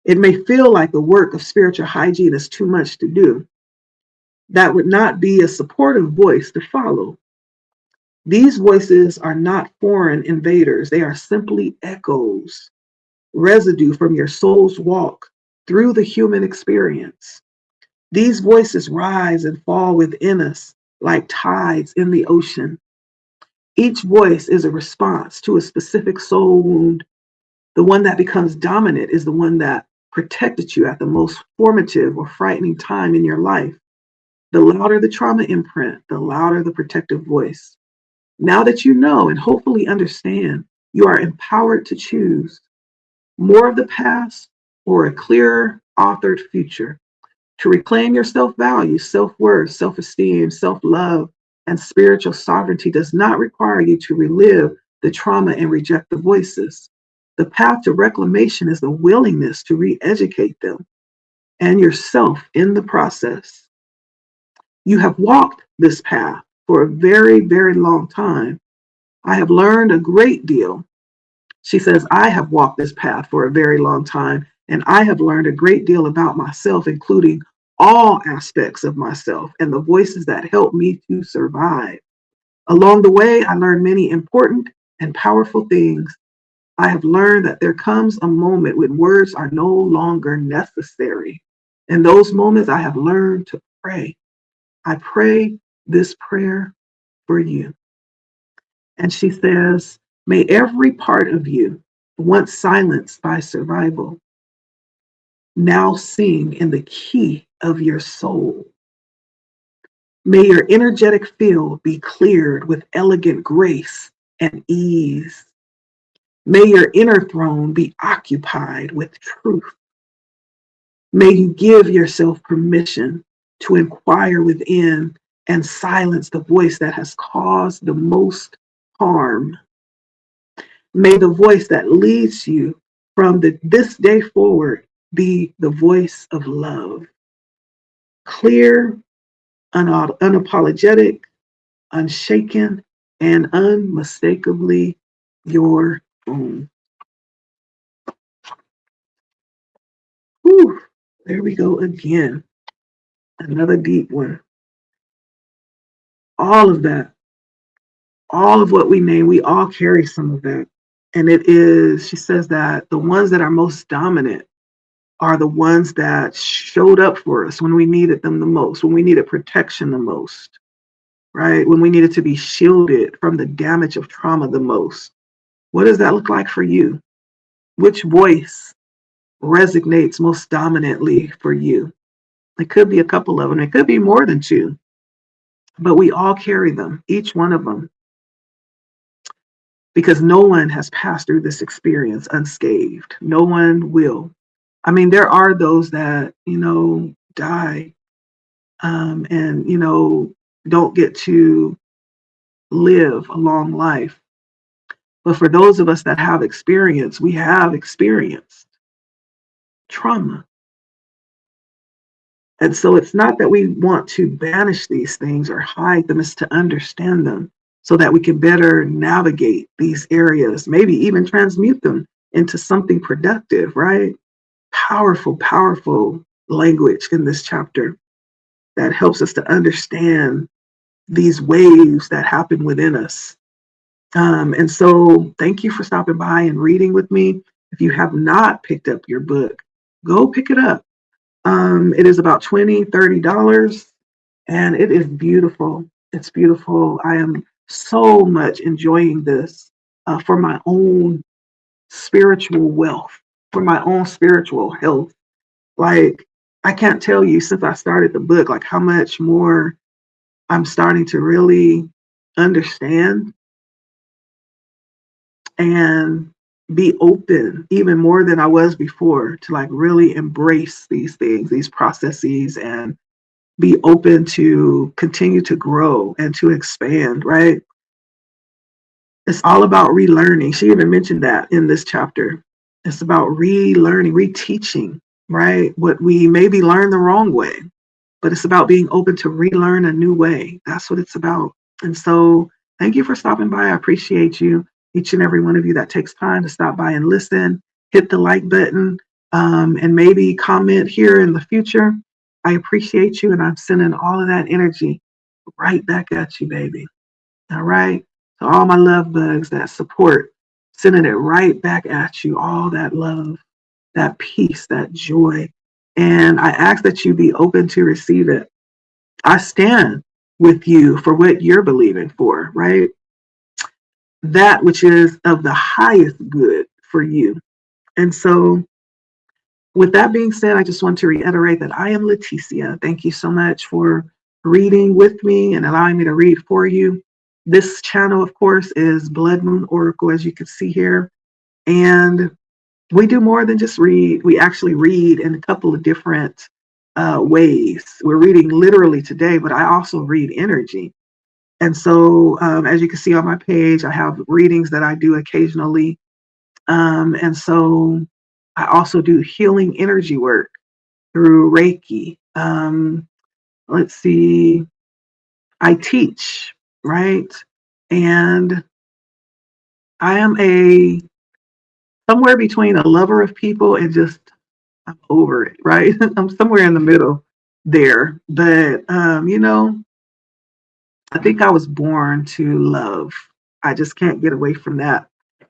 It may feel like the work of spiritual hygiene is too much to do. That would not be a supportive voice to follow. These voices are not foreign invaders, they are simply echoes, residue from your soul's walk through the human experience. These voices rise and fall within us like tides in the ocean. Each voice is a response to a specific soul wound. The one that becomes dominant is the one that protected you at the most formative or frightening time in your life. The louder the trauma imprint, the louder the protective voice. Now that you know and hopefully understand, you are empowered to choose more of the past or a clearer authored future. To reclaim your self value, self worth, self esteem, self love, and spiritual sovereignty does not require you to relive the trauma and reject the voices. The path to reclamation is the willingness to re educate them and yourself in the process. You have walked this path for a very, very long time. I have learned a great deal. She says, I have walked this path for a very long time, and I have learned a great deal about myself, including all aspects of myself and the voices that help me to survive. Along the way, I learned many important and powerful things. I have learned that there comes a moment when words are no longer necessary. In those moments, I have learned to pray. I pray this prayer for you. And she says, may every part of you, once silenced by survival, now sing in the key of your soul. May your energetic field be cleared with elegant grace and ease. May your inner throne be occupied with truth. May you give yourself permission to inquire within and silence the voice that has caused the most harm. May the voice that leads you from this day forward be the voice of love. Clear, unapologetic, unshaken, and unmistakably your own. Whew, there we go again. Another deep one. All of that, all of what we name, we all carry some of that. And it is, she says that the ones that are most dominant are the ones that showed up for us when we needed them the most, when we needed protection the most, right? When we needed to be shielded from the damage of trauma the most. What does that look like for you? Which voice resonates most dominantly for you? It could be a couple of them. It could be more than two, but we all carry them, each one of them, because no one has passed through this experience unscathed. No one will. I mean, there are those that, die and, don't get to live a long life. But for those of us that have experience, we have experienced trauma. And so it's not that we want to banish these things or hide them, it's to understand them so that we can better navigate these areas, maybe even transmute them into something productive, right? Powerful, powerful language in this chapter that helps us to understand these waves that happen within us. And so thank you for stopping by and reading with me. If you have not picked up your book, go pick it up. It is about $20-$30 and it is beautiful. It's beautiful. I am so much enjoying this for my own spiritual wealth, for my own spiritual health. Like, I can't tell you since I started the book, like how much more I'm starting to really understand and be open even more than I was before to like really embrace these things, these processes, and be open to continue to grow and to expand, right? It's all about relearning. She even mentioned that in this chapter. It's about relearning, reteaching, right? What we maybe learned the wrong way, but it's about being open to relearn a new way. That's what it's about. And so thank you for stopping by. I appreciate you, each and every one of you that takes time to stop by and listen, hit the like button, and maybe comment here in the future. I appreciate you, and I'm sending all of that energy right back at you, baby. All right. So all my love bugs that support, sending it right back at you, all that love, that peace, that joy. And I ask that you be open to receive it. I stand with you for what you're believing for, right? That which is of the highest good for you. And so, with that being said, I just want to reiterate that I am Leticia. Thank you so much for reading with me and allowing me to read for you. This channel, of course, is Blood Moon Oracle, as you can see here. And we do more than just read. We actually read in a couple of different ways. We're reading literally today, but I also read energy. And so, as you can see on my page, I have readings that I do occasionally. And so I also do healing energy work through Reiki. Let's see, I teach, right? And I am a somewhere between a lover of people and just I'm over it, right? I'm somewhere in the middle there. But I think I was born to love. I just can't get away from that.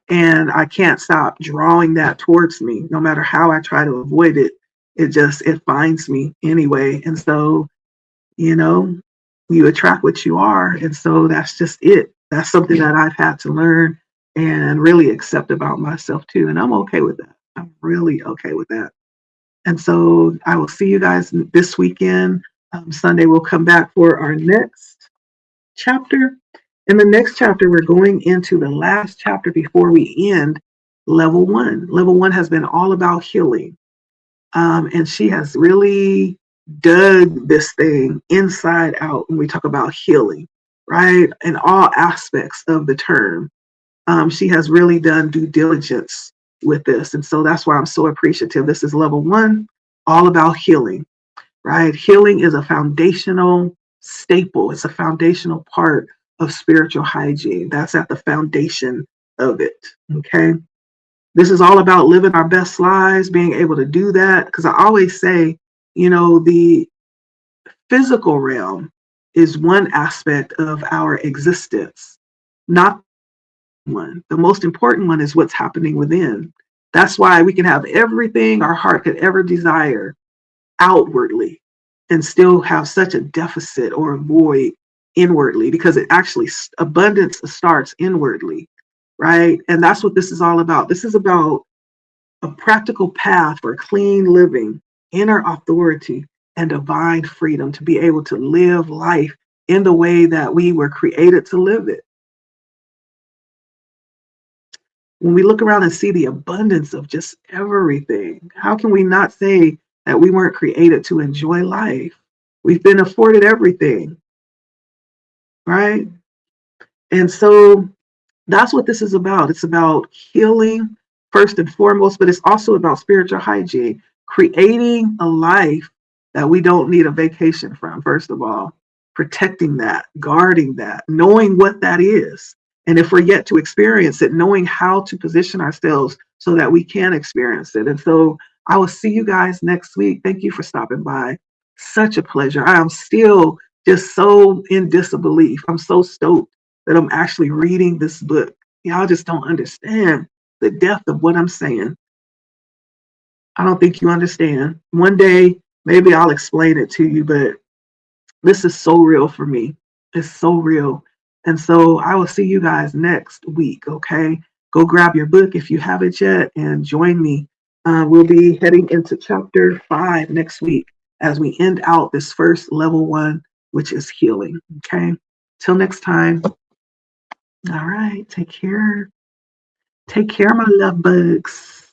And I can't stop drawing that towards me. No matter how I try to avoid it, it finds me anyway. And so, you know, you attract what you are. And so that's just it. That's something that I've had to learn and really accept about myself too. And I'm okay with that. I'm really okay with that. And so I will see you guys this weekend. Sunday, we'll come back for our next chapter. In the next chapter, we're going into the last chapter before we end level one. Level one has been all about healing. And she has really dug this thing inside out when we talk about healing, right? In all aspects of the term. She has really done due diligence with this. And so that's why I'm so appreciative. This is level one, all about healing, right? Healing is a foundational staple, it's a foundational part of spiritual hygiene. That's at the foundation of it, okay? This is all about living our best lives, being able to do that. Because I always say, the physical realm is one aspect of our existence, not one. The most important one is what's happening within. That's why we can have everything our heart could ever desire outwardly and still have such a deficit or a void inwardly, because it actually abundance starts inwardly, right? And that's what this is all about. This is about a practical path for clean living, inner authority, and divine freedom to be able to live life in the way that we were created to live it. When we look around and see the abundance of just everything, how can we not say that we weren't created to enjoy life? We've been afforded everything, right? And so that's what this is about. It's about healing first and foremost, but it's also about spiritual hygiene, creating a life that we don't need a vacation from, first of all, protecting that, guarding that, knowing what that is. And if we're yet to experience it, knowing how to position ourselves so that we can experience it. And so I will see you guys next week. Thank you for stopping by. Such a pleasure. I am still just so in disbelief. I'm so stoked that I'm actually reading this book. Y'all just don't understand the depth of what I'm saying. I don't think you understand. One day, maybe I'll explain it to you, but this is so real for me. It's so real. And so I will see you guys next week, okay? Go grab your book if you haven't yet and join me. We'll be heading into chapter 5 next week as we end out this first level one, which is healing, okay? Till next time. All right. Take care. Take care, my love bugs.